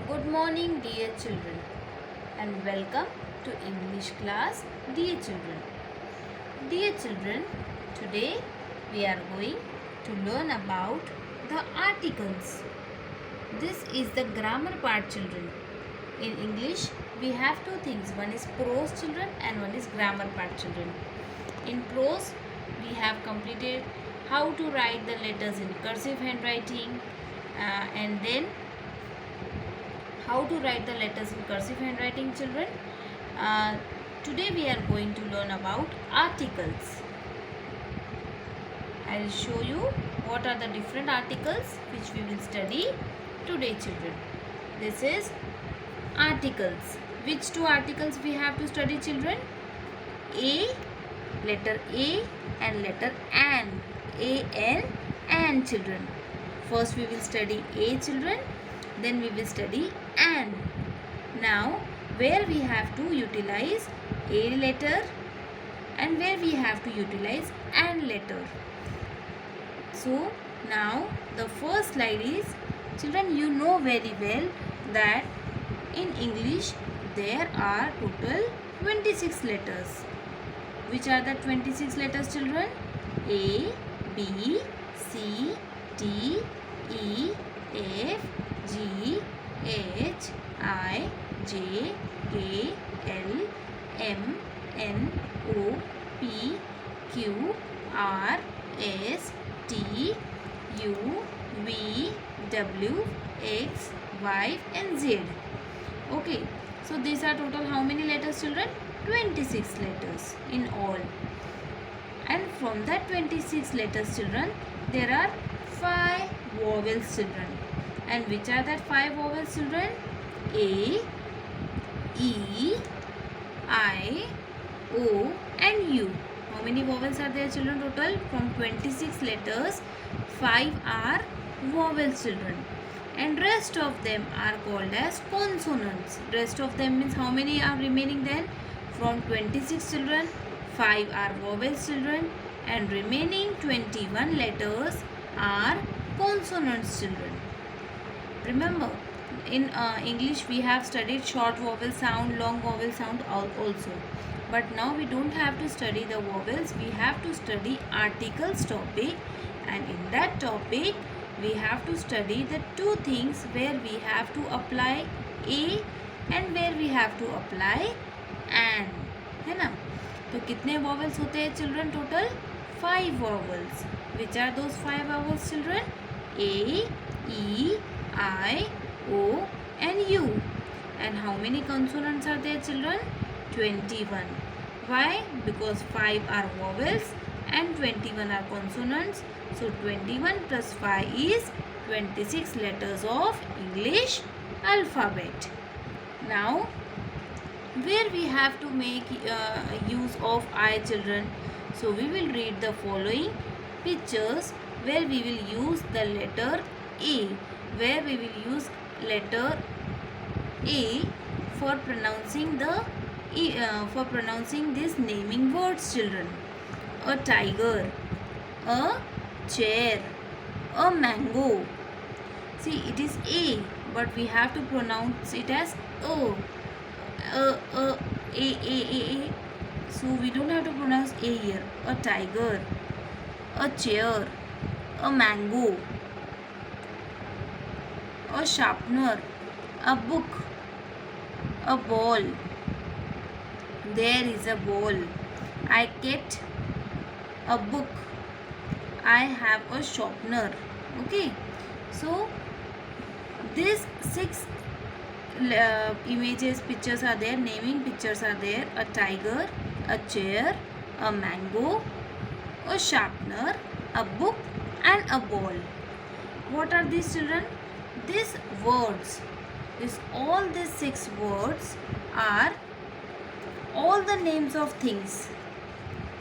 Good morning, dear children, and welcome to English class, dear children. Dear children, today we are going to learn about the articles. This is the grammar part, children. In English, we have two things. One is prose, children, and one is grammar part, children. In prose, we have completed how to write the letters in cursive handwriting, and then how to write the letters in cursive handwriting, children. Today we are going to learn about articles. I will show you what are the different articles which we will study today, children. This is articles. Which two articles we have to study, children? A, letter A, and letter an. A-N, children. First we will study A, children. Then we will study an. Now, where we have to utilize a letter and where we have to utilize an letter. So, now the first slide is, children, you know very well that in English there are total 26 letters. Which are the 26 letters, children? A, B, C, D, E, F, G, H, I, J, K, L, M, N, O, P, Q, R, S, T, U, V, W, X, Y, and Z. Okay, so these are total how many letters, children? 26 letters in all. And from that 26 letters, children, there are 5 vowels, children. And which are that 5 vowels, children? A, E, I, O, and U. How many vowels are there, children, total? From 26 letters, 5 are vowels, children. And rest of them are called as consonants. Rest of them means how many are remaining then? From 26 children, 5 are vowels, children. And remaining 21 letters are consonants, children. Remember, in English we have studied short vowel sound, long vowel sound also. But now we don't have to study the vowels, we have to study articles topic. And in that topic, we have to study the two things where we have to apply a and where we have to apply an. है ना? तो कितने vowels होते हैं, children, total? 5 vowels. Which are those 5 vowels, children? A, E, I, O, and U. And how many consonants are there, children? 21. Why? Because 5 are vowels and 21 are consonants. So 21 plus 5 is 26 letters of English alphabet. Now, where we have to make use of I, children? So we will read the following pictures where we will use the letter A. Where we will use letter A for pronouncing these naming words, children. A tiger, a chair, a mango. See, it is A, but we have to pronounce it as O. A. So we don't have to pronounce A here. A tiger, a chair, a mango, a sharpener, a book, a ball. There is a ball. I kept a book. I have a sharpener. Okay. So these 6 images, pictures are there, naming pictures are there. A tiger, a chair, a mango, a sharpener, a book, and a ball. What are these, children? These words, all these 6 words are all the names of things.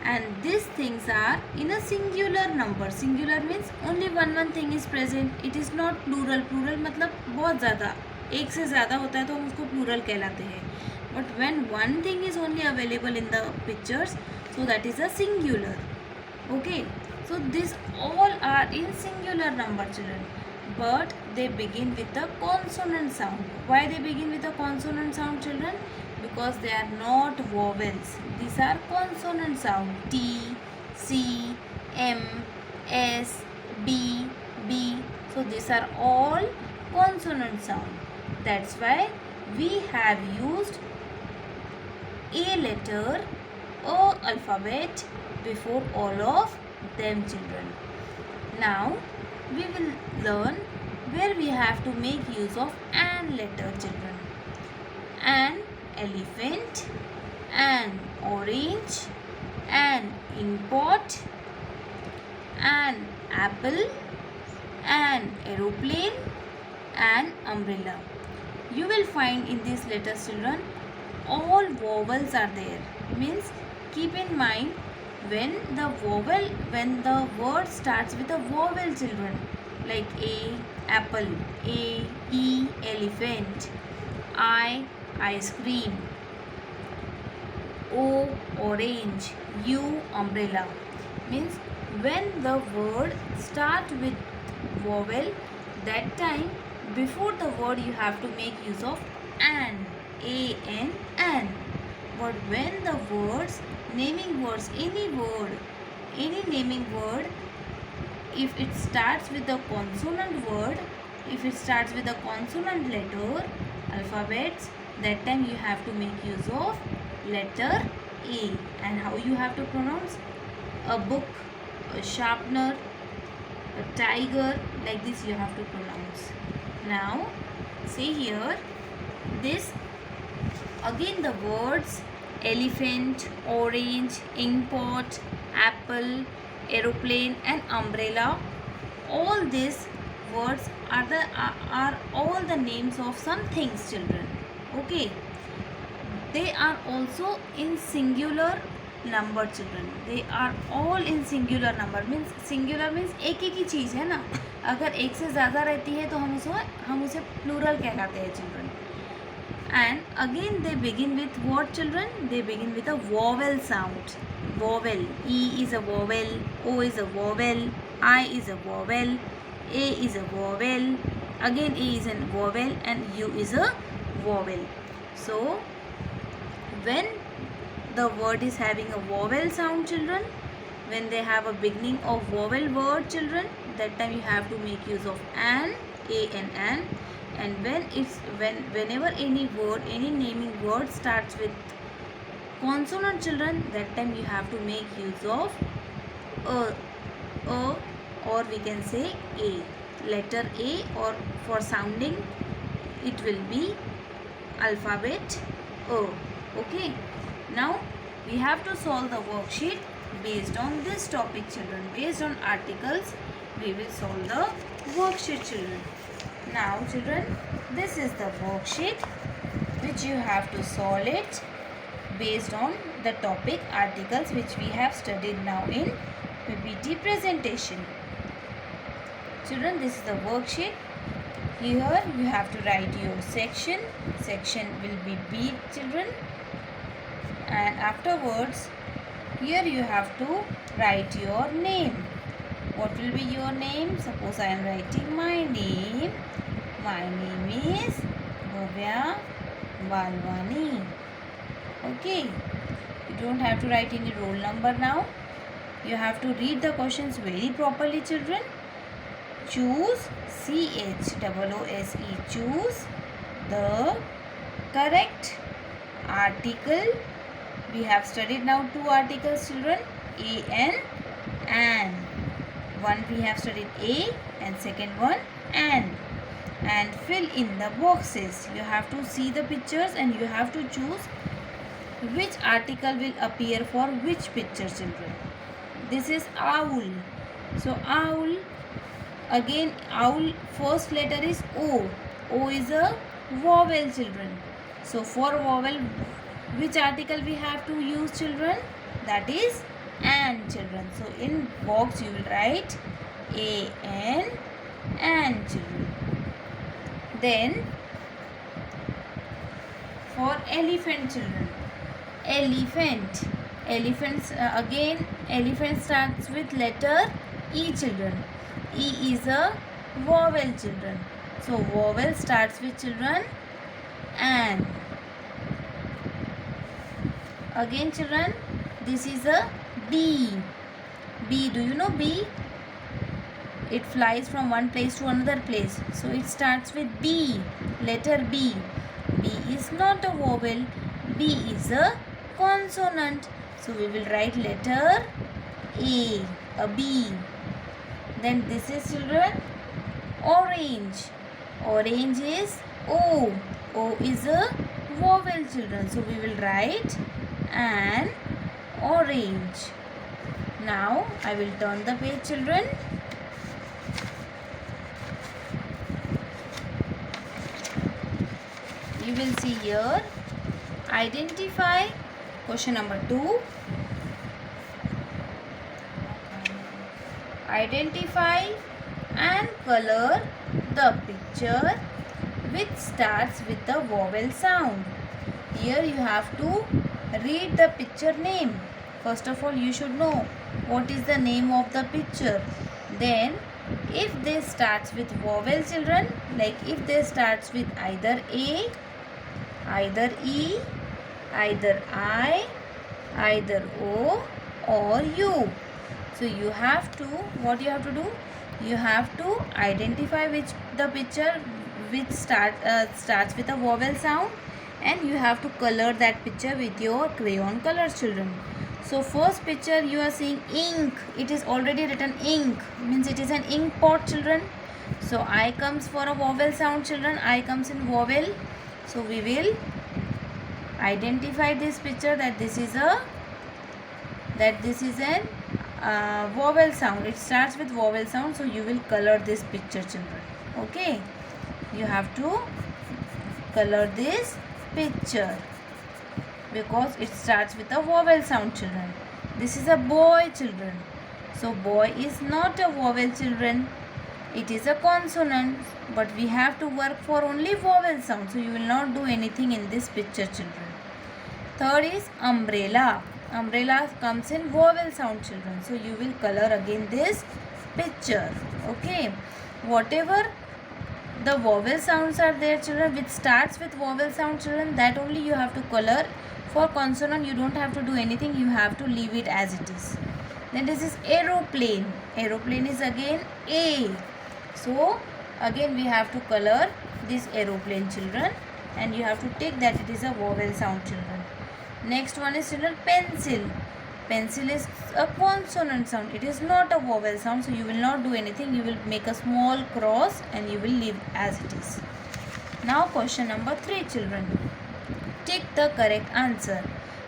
And these things are in a singular number. Singular means only one thing is present. It is not plural. Plural मतलब बहुत ज़्यादा, एक से ज़्यादा होता है तो हम उसको plural कहलाते हैं. But when one thing is only available in the pictures, so that is a singular. Okay. So these all are in singular number, children. but they begin with a consonant sound. Why they begin with a consonant sound, children? Because they are not vowels. These are consonant sound. T, C, M, S, D, B. So these are all consonant sound. That's why we have used a letter, a alphabet before all of them, children. Now we will learn where we have to make use of an letter, children. An elephant, an orange, an inkpot, an apple, an aeroplane, an umbrella. You will find in these letters, children, all vowels are there. Means keep in mind when the word starts with a vowel, children, like A, apple, A, E, elephant, I, ice cream, O, orange, U, umbrella. Means when the word start with vowel, that time before the word you have to make use of an, A-N, an. But when the words, naming words, any naming word, if it starts with a consonant word, if it starts with a consonant letter, alphabets, that time you have to make use of letter A. And how you have to pronounce? A book, a sharpener, a tiger, like this you have to pronounce. Now see here, this again the words elephant, orange, inkpot, apple, aeroplane and umbrella, all these words are all the names of some things, children. Okay, they are also in singular number, children. They are all in singular number. Means singular means एक ही चीज़ है ना. अगर एक से ज़्यादा रहती है तो हम उसे प्लूरल कहलाते हैं, children. And again they begin with what, children? They begin with a vowel sound. Vowel. E is a vowel, O is a vowel, I is a vowel, A is a vowel, again A is a vowel and U is a vowel. So when the word is having a vowel sound, children, when they have a beginning of vowel word, children, that time you have to make use of an, A and an. And whenever any word, any naming word starts with consonant, children, that time you have to make use of a, or we can say A, letter A, or for sounding it will be alphabet O. Okay, now we have to solve the worksheet based on this topic, children. Based on articles we will solve the worksheet, children. Now children, this is the worksheet which you have to solve it based on the topic articles which we have studied now in PPT presentation. Children, this is the worksheet. Here you have to write your section. Section will be B, children. And afterwards, here you have to write your name. What will be your name? Suppose I am writing my name. My name is Bhavya Balwani. Okay. You don't have to write any roll number now. You have to read the questions very properly, children. Choose, CHOOSE, choose the correct article. We have studied now two articles, children, A and an. One we have studied A and second one an. And fill in the boxes. You have to see the pictures and you have to choose which article will appear for which picture, children. This is owl. So owl, again owl first letter is O. O is a vowel, children. So for vowel, which article we have to use, children? That is an, children. So in box you will write an, children. Then for elephant, children. Elephant. Again elephant starts with letter E, children. E is a vowel children. So vowel starts with children an. Again children, this is a bee. Bee, do you know bee? It flies from one place to another place. So it starts with B, letter B. B is not a vowel. B is a consonant. So we will write letter a B. Then this is children orange. Orange is O. O is a vowel children. So we will write an orange. Now I will turn the page children. You will see here, identify, question number 2. Identify and color the picture which starts with the vowel sound. Here you have to read the picture name. First of all, you should know what is the name of the picture. Then, if they starts with vowel children, like if they starts with either A, either E, either I, either O or U. So you have to, what you have to do? You have to identify which the picture which starts with a vowel sound, and you have to color that picture with your crayon colors children. So first picture you are seeing ink. It is already written ink, means it is an ink pot children. So I comes for a vowel sound children. I comes in vowel. So we will identify this picture that this is an vowel sound. It starts with vowel sound. So you will color this picture children. Okay. You have to color this picture because it starts with a vowel sound children. This is a boy children. So boy is not a vowel children. It is a consonant, but we have to work for only vowel sound. So you will not do anything in this picture children. Third is umbrella. Umbrella comes in vowel sound children. So you will color again this picture. Okay. Whatever the vowel sounds are there children, which starts with vowel sound children, that only you have to color. For consonant you don't have to do anything. You have to leave it as it is. Then this is aeroplane. Aeroplane is again A. So again we have to color this aeroplane children, and you have to take that it is a vowel sound children. Next one is children pencil. Pencil is a consonant sound. It is not a vowel sound. So you will not do anything. You will make a small cross and you will leave as it is. Now question number 3 children. Take the correct answer.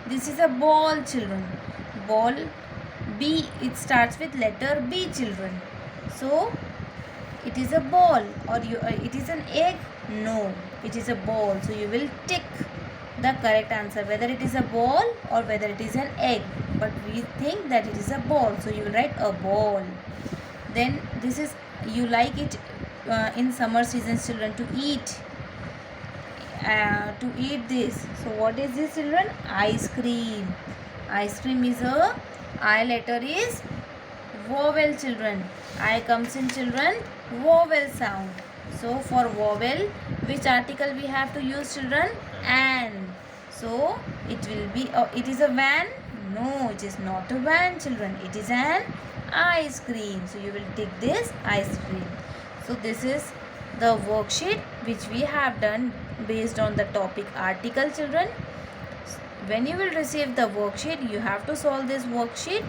This is a ball children. Ball B, it starts with letter B children. So it is a ball, or it is an egg? No, it is a ball. So you will tick the correct answer, whether it is a ball or whether it is an egg. But we think that it is a ball. So you will write a ball. Then this is, you like it in summer seasons children to eat. This. So what is this children? Ice cream. Ice cream is a I letter is vowel children. I comes in children vowel sound. So for vowel, which article we have to use children? An. So it will be, it is a van? No, it is not a van children. It is an ice cream. So you will take this ice cream. So this is the worksheet which we have done based on the topic article children. When you will receive the worksheet, you have to solve this worksheet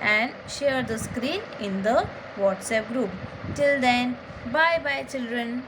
and share the screen in the WhatsApp group. Till then, bye bye children.